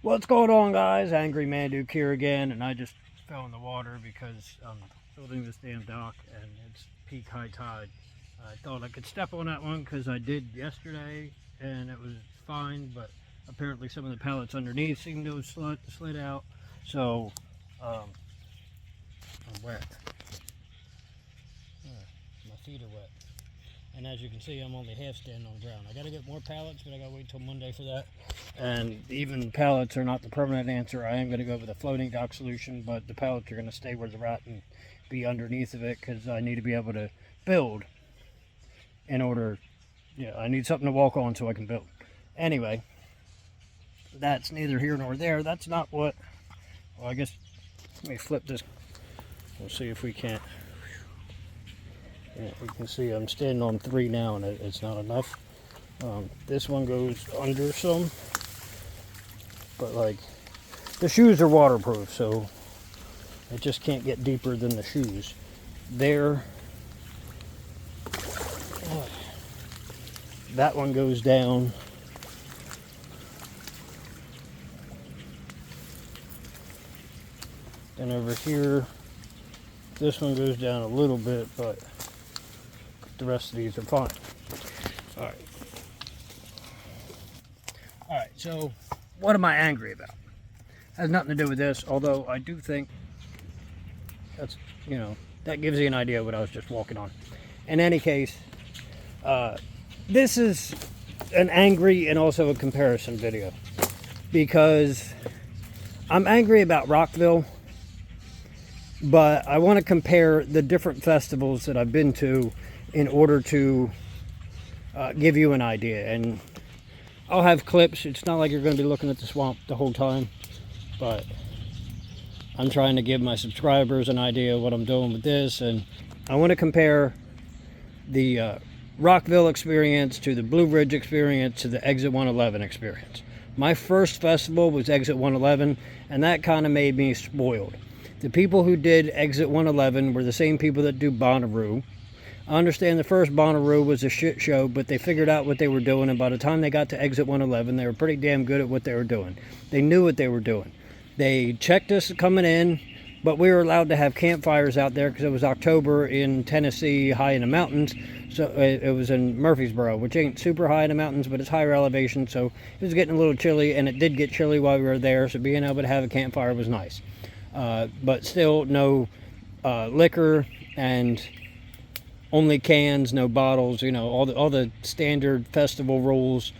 What's going on, guys? Angry Manduke here again, and I just fell in the water because I'm building this damn dock and it's peak high tide. I thought I could step on that one because I did yesterday and it was fine, but apparently some of the pallets underneath seem to have slid out, so I'm wet. My feet are wet. And as you can see, I'm only half standing on the ground. I gotta get more pallets, but I gotta wait till Monday for that. And even pallets are not the permanent answer. I am gonna go with a floating dock solution, but the pallets are gonna stay where they're at and be underneath of it because I need to be able to build in order, I need something to walk on so I can build. Anyway, that's neither here nor there. That's not what, well, I guess, let me flip this. We'll see if we can't. Yeah, you can see I'm standing on 3 now and it's not enough. This one goes under some, but like the shoes are waterproof, so it just can't get deeper than the shoes. There, that one goes down. And over here, this one goes down a little bit, but the rest of these are fine. Alright, so what am I angry about? Has nothing to do with this, although I do think that's, that gives you an idea of what I was just walking on. In any case, this is an angry and also a comparison video because I'm angry about Rockville, but I want to compare the different festivals that I've been to in order to give you an idea. And I'll have clips. It's not like you're going to be looking at the swamp the whole time, but I'm trying to give my subscribers an idea of what I'm doing with this. And I want to compare the Rockville experience to the Blue Ridge experience to the Exit 111 experience. My first festival was Exit 111, and that kind of made me spoiled. The people who did Exit 111 were the same people that do Bonnaroo. I understand the first Bonnaroo was a shit show, but they figured out what they were doing, and by the time they got to Exit 111, they were pretty damn good at what they were doing. They knew what they were doing. They checked us coming in, but we were allowed to have campfires out there because it was October in Tennessee, high in the mountains. So it was in Murfreesboro, which ain't super high in the mountains, but it's higher elevation, so it was getting a little chilly, and it did get chilly while we were there, so being able to have a campfire was nice. But still, no liquor and only cans, no bottles, all the standard festival rules.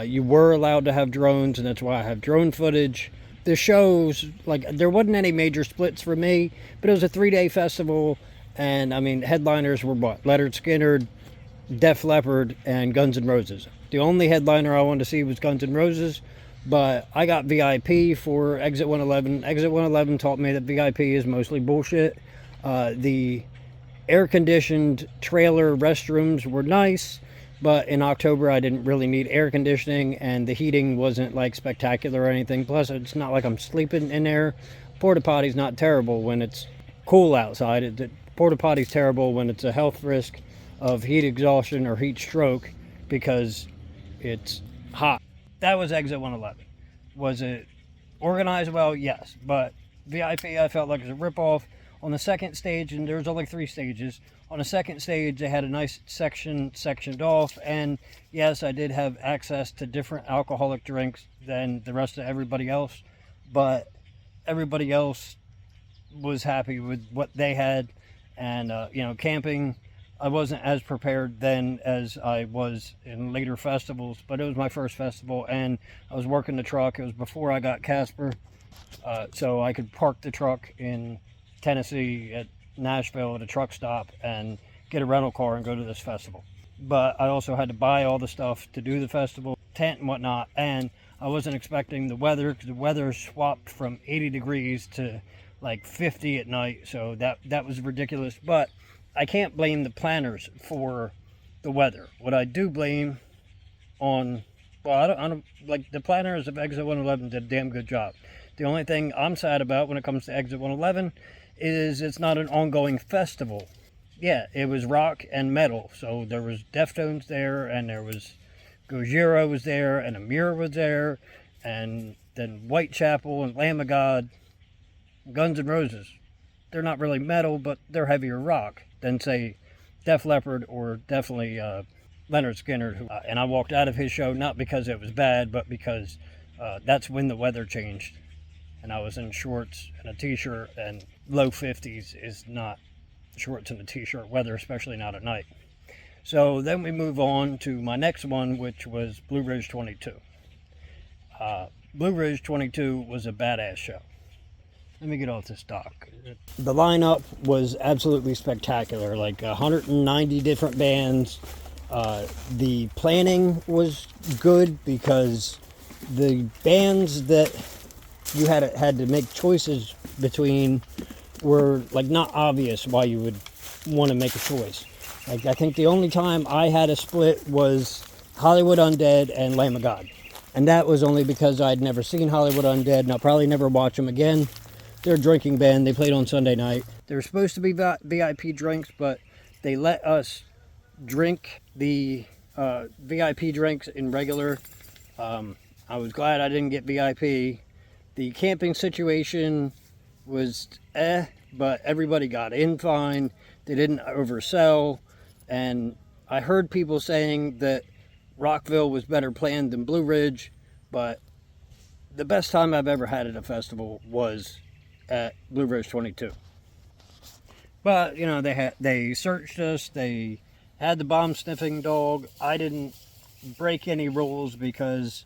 You were allowed to have drones, and that's why I have drone footage. The shows, like, there wasn't any major splits for me, but it was a 3-day festival, and I mean, headliners were what? Leonard Skinner, Def Leppard, and Guns N' Roses. The only headliner I wanted to see was Guns N' Roses, but I got VIP for Exit 111. Exit 111 taught me that VIP is mostly bullshit. The air-conditioned trailer restrooms were nice, but in October I didn't really need air conditioning, and the heating wasn't like spectacular or anything. Plus, it's not like I'm sleeping in there. Porta potty's not terrible when it's cool outside. Porta potty's terrible when it's a health risk of heat exhaustion or heat stroke because it's hot. That was Exit 111. Was it organized well? Yes, but VIP I felt like it was a ripoff. On the second stage, and there was only 3 stages, on the second stage they had a nice section sectioned off, and yes, I did have access to different alcoholic drinks than the rest of everybody else, but everybody else was happy with what they had. And camping, I wasn't as prepared then as I was in later festivals, but it was my first festival, and I was working the truck. It was before I got Casper, so I could park the truck in Tennessee at Nashville at a truck stop and get a rental car and go to this festival. But I also had to buy all the stuff to do the festival, tent and whatnot, and I wasn't expecting the weather, because the weather swapped from 80 degrees to like 50 at night, so that was ridiculous. But I can't blame the planners for the weather. What I do blame on, well, I don't like the planners of Exit 111 did a damn good job. The only thing I'm sad about when it comes to Exit 111 is it's not an ongoing festival. Yeah, it was rock and metal, so there was Deftones there, and there was Gojira was there, and Amir was there, and than Whitechapel and Lamb of God, Guns N' Roses. They're not really metal, but they're heavier rock than, say, Def Leppard or definitely Leonard Skinner. And I walked out of his show not because it was bad, but because that's when the weather changed. And I was in shorts and a t-shirt, and low 50s is not shorts and a t-shirt weather, especially not at night. So then we move on to my next one, which was Blue Ridge 22. Blue Ridge 22 was a badass show. Let me get off this dock. The lineup was absolutely spectacular, like 190 different bands. The planning was good because the bands that you had to make choices between were like not obvious why you would want to make a choice. Like, I think the only time I had a split was Hollywood Undead and Lamb of God. And that was only because I'd never seen Hollywood Undead, and I'll probably never watch them again. They're a drinking band. They played on Sunday night. They were supposed to be VIP drinks, but they let us drink the VIP drinks in regular. I was glad I didn't get VIP. The camping situation was but everybody got in fine. They didn't oversell. And I heard people saying that Rockville was better planned than Blue Ridge, but the best time I've ever had at a festival was at Blue Ridge 22. But, you know, they searched us, they had the bomb sniffing dog. I didn't break any rules because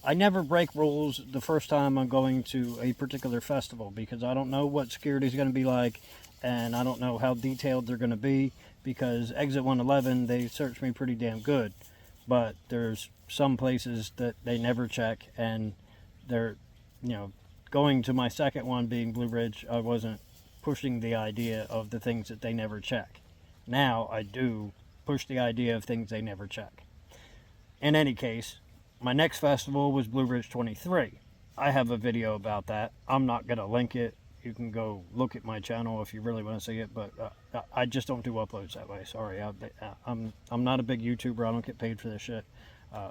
I never break rules the first time I'm going to a particular festival, because I don't know what security is going to be like, and I don't know how detailed they're going to be, because Exit 111, they searched me pretty damn good. But there's some places that they never check, and they're, you know, going to my second one being Blue Ridge, I wasn't pushing the idea of the things that they never check. Now I do push the idea of things they never check. In any case, my next festival was Blue Ridge 23. I have a video about that. I'm not going to link it. You can go look at my channel if you really want to see it, but I just don't do uploads that way. Sorry, I'm not a big YouTuber. I don't get paid for this shit.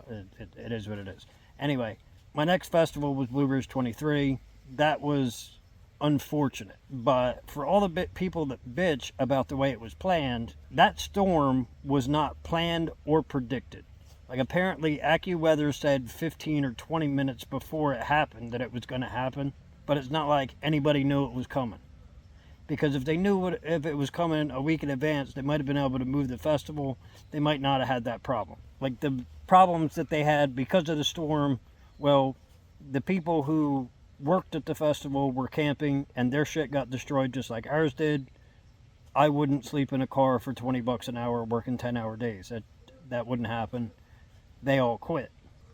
It is what it is. Anyway, my next festival was Blue Ridge 23. That was unfortunate, but for all the people that bitch about the way it was planned, that storm was not planned or predicted. Like, apparently AccuWeather said 15 or 20 minutes before it happened that it was going to happen, but it's not like anybody knew it was coming. Because if they knew if it was coming a week in advance, they might have been able to move the festival. They might not have had that problem. Like, the problems that they had because of the storm, well, the people who worked at the festival were camping and their shit got destroyed just like ours did. I wouldn't sleep in a car for $20 an hour working 10-hour days. That wouldn't happen. They all quit.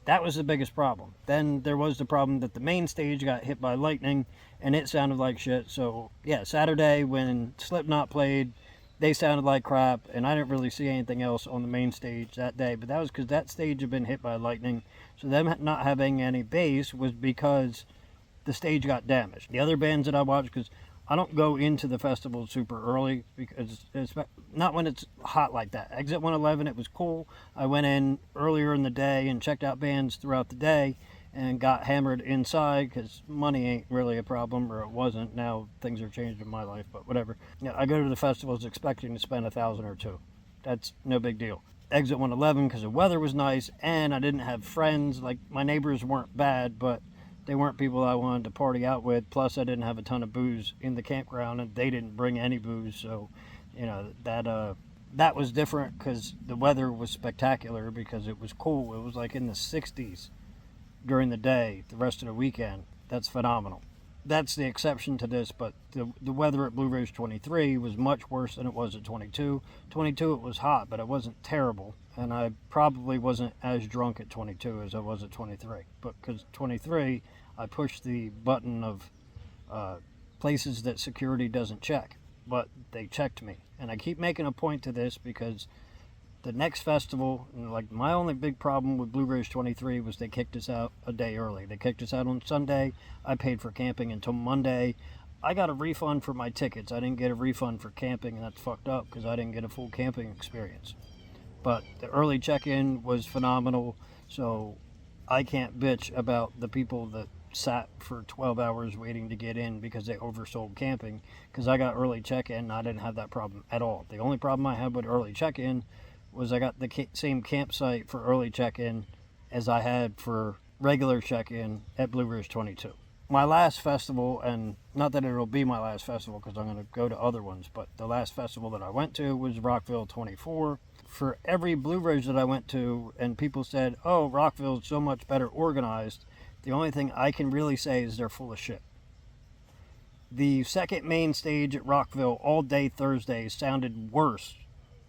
That was the biggest problem. Then there was the problem that the main stage got hit by lightning and it sounded like shit. So yeah, Saturday when Slipknot played, they sounded like crap, and I didn't really see anything else on the main stage that day, but that was because that stage had been hit by lightning. So them not having any bass was because the stage got damaged. The other bands that I watched, because I don't go into the festival super early, because it's not when it's hot like that. Exit 111, it was cool. I went in earlier in the day and checked out bands throughout the day and got hammered inside, because money ain't really a problem, or it wasn't. Now things are changed in my life, but whatever. I go to the festivals expecting to spend $1,000 or $2,000. That's no big deal. Exit 111, because the weather was nice and I didn't have friends. Like, my neighbors weren't bad, but they weren't people I wanted to party out with. Plus, I didn't have a ton of booze in the campground, and they didn't bring any booze. So, you know, that was different, because the weather was spectacular, because it was cool. It was like in the 60s during the day. The rest of the weekend, that's phenomenal. That's the exception to this, but the weather at Blue Ridge 23 was much worse than it was at 22. 22, it was hot, but it wasn't terrible. And I probably wasn't as drunk at 22 as I was at 23. But because 23, I pushed the button of places that security doesn't check. But they checked me. And I keep making a point to this, because the next festival, like, my only big problem with Blue Ridge 23 was they kicked us out a day early. They kicked us out on Sunday. I paid for camping until Monday. I got a refund for my tickets. I didn't get a refund for camping, and that's fucked up, because I didn't get a full camping experience. But the early check-in was phenomenal, so I can't bitch about the people that sat for 12 hours waiting to get in because they oversold camping. Because I got early check-in and I didn't have that problem at all. The only problem I had with early check-in was I got the same campsite for early check-in as I had for regular check-in at Blue Ridge 22. My last festival, and not that it'll be my last festival because I'm going to go to other ones, but the last festival that I went to was Rockville 24. For every Blue Ridge that I went to, and people said, oh, Rockville's so much better organized, the only thing I can really say is they're full of shit. The second main stage at Rockville all day Thursday sounded worse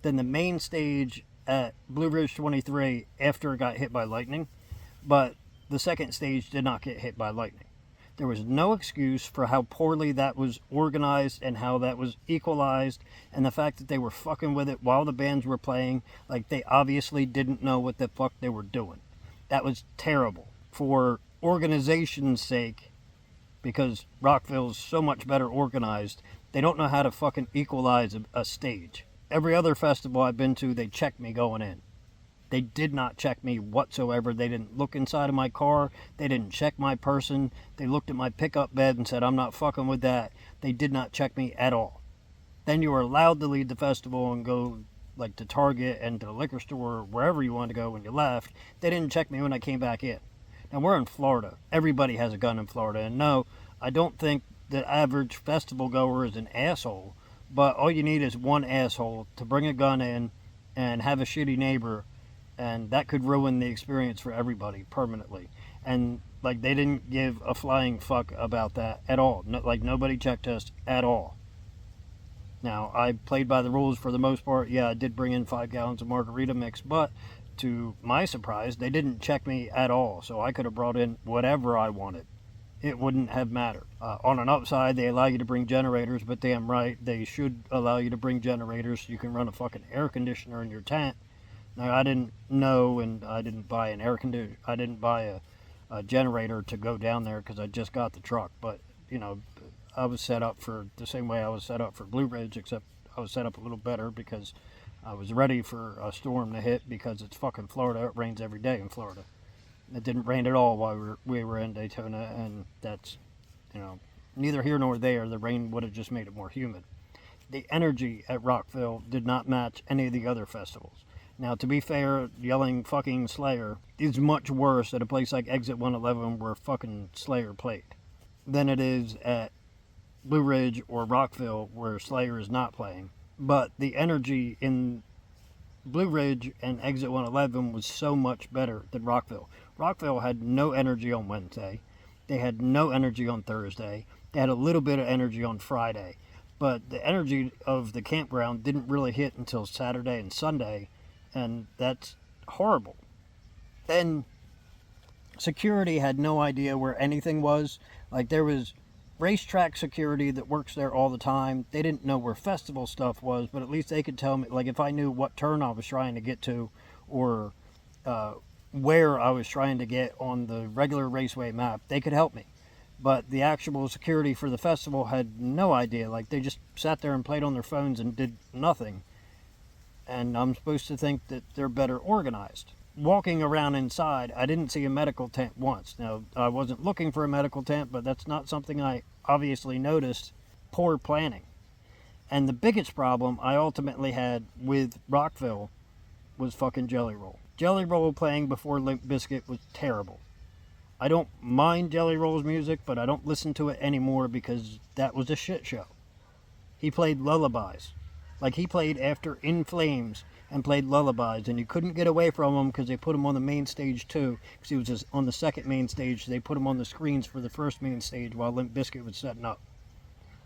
than the main stage at Blue Ridge 23 after it got hit by lightning, but the second stage did not get hit by lightning. There was no excuse for how poorly that was organized and how that was equalized, and the fact that they were fucking with it while the bands were playing, like they obviously didn't know what the fuck they were doing. That was terrible. For organization's sake, because Rockville's so much better organized, they don't know how to fucking equalize a stage. Every other festival I've been to, they checked me going in. They did not check me whatsoever. They didn't look inside of my car. They didn't check my person. They looked at my pickup bed and said, I'm not fucking with that. They did not check me at all. Then you were allowed to leave the festival and go like to Target and to the liquor store or wherever you wanted to go when you left. They didn't check me when I came back in. Now we're in Florida. Everybody has a gun in Florida. And no, I don't think the average festival goer is an asshole. But all you need is one asshole to bring a gun in and have a shitty neighbor, and that could ruin the experience for everybody permanently. And like they didn't give a flying fuck about that at all. No, like nobody checked us at all. Now I played by the rules for the most part. Yeah, I did bring in 5 gallons of margarita mix, but to my surprise, they didn't check me at all. So I could have brought in whatever I wanted. It wouldn't have mattered. On an upside, they allow you to bring generators, but damn right, they should allow you to bring generators so you can run a fucking air conditioner in your tent. Now, I didn't know, and I didn't buy an air conditioner. I didn't buy a generator to go down there because I just got the truck. But, you know, I was set up for the same way I was set up for Blue Ridge, except I was set up a little better because I was ready for a storm to hit because it's fucking Florida. It rains every day in Florida. It didn't rain at all while we were in Daytona, and that's, you know, neither here nor there. The rain would have just made it more humid. The energy at Rockville did not match any of the other festivals. Now, to be fair, yelling fucking Slayer is much worse at a place like Exit 111 where fucking Slayer played than it is at Blue Ridge or Rockville where Slayer is not playing. But the energy in Blue Ridge and Exit 111 was so much better than Rockville. Rockville had no energy on Wednesday. They had no energy on Thursday. They had a little bit of energy on Friday. But the energy of the campground didn't really hit until Saturday and Sunday, and that's horrible. Then security had no idea where anything was. Like, there was racetrack security that works there all the time. They didn't know where festival stuff was, but at least they could tell me, like, if I knew what turn I was trying to get to or where I was trying to get on the regular raceway map, they could help me. But the actual security for the festival had no idea. Like, they just sat there and played on their phones and did nothing. And I'm supposed to think that they're better organized. Walking around inside, I didn't see a medical tent once. Now, I wasn't looking for a medical tent, but that's not something I obviously noticed. Poor planning. And the biggest problem I ultimately had with Rockville was fucking Jelly Roll. Jelly Roll playing before Limp Bizkit was terrible. I don't mind Jelly Roll's music, but I don't listen to it anymore because that was a shit show. He played lullabies. Like, he played after In Flames and played lullabies, and you couldn't get away from him because they put him on the main stage too, because he was just on the second main stage. They put him on the screens for the first main stage while Limp Bizkit was setting up.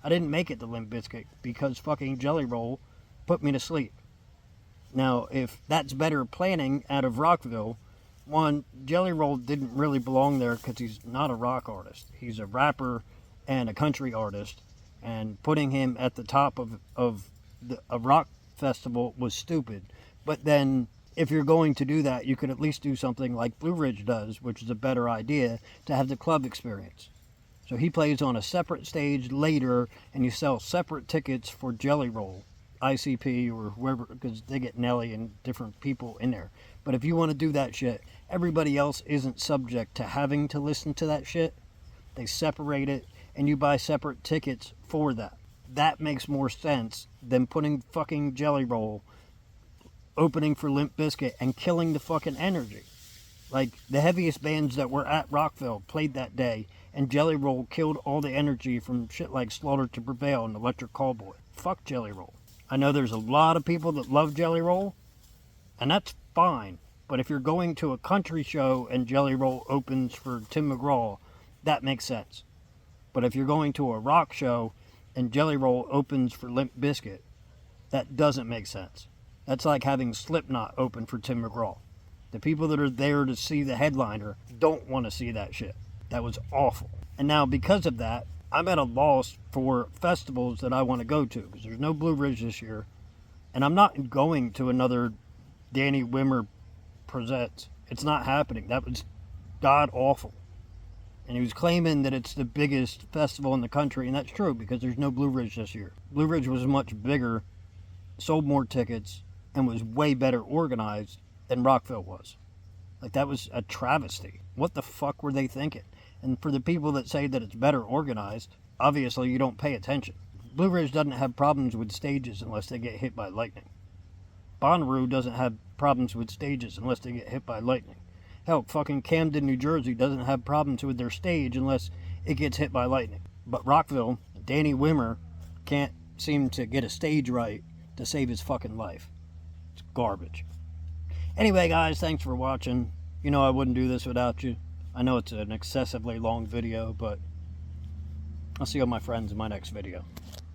I didn't make it to Limp Bizkit because fucking Jelly Roll put me to sleep. Now, if that's better planning out of Rockville, one, Jelly Roll didn't really belong there because he's not a rock artist. He's a rapper and a country artist, and putting him at the top of a rock festival was stupid. But then, if you're going to do that, you could at least do something like Blue Ridge does, which is a better idea, to have the club experience. So he plays on a separate stage later, and you sell separate tickets for Jelly Roll, ICP, or whoever, because they get Nelly and different people in there. But if you want to do that shit, everybody else isn't subject to having to listen to that shit. They separate it, and you buy separate tickets for that. That makes more sense than putting fucking Jelly Roll opening for Limp Bizkit and killing the fucking energy. Like, the heaviest bands that were at Rockville played that day, and Jelly Roll killed all the energy from shit like Slaughter to Prevail and Electric Callboy. Fuck Jelly Roll. I know there's a lot of people that love Jelly Roll, and that's fine. But if you're going to a country show and Jelly Roll opens for Tim McGraw, that makes sense. But if you're going to a rock show and Jelly Roll opens for Limp Bizkit, that doesn't make sense. That's like having Slipknot open for Tim McGraw. The people that are there to see the headliner don't want to see that shit. That was awful. And now because of that, I'm at a loss for festivals that I want to go to, because there's no Blue Ridge this year, and I'm not going to another Danny Wimmer Presents. It's not happening. That was god awful. And he was claiming that it's the biggest festival in the country, and that's true, because there's no Blue Ridge this year. Blue Ridge was much bigger, sold more tickets, and was way better organized than Rockville was. Like, that was a travesty. What the fuck were they thinking? And for the people that say that it's better organized, obviously you don't pay attention. Blue Ridge doesn't have problems with stages unless they get hit by lightning. Bonnaroo doesn't have problems with stages unless they get hit by lightning. Hell, fucking Camden, New Jersey doesn't have problems with their stage unless it gets hit by lightning. But Rockville, Danny Wimmer can't seem to get a stage right to save his fucking life. It's garbage. Anyway, guys, thanks for watching. You know I wouldn't do this without you. I know it's an excessively long video, but I'll see all my friends in my next video.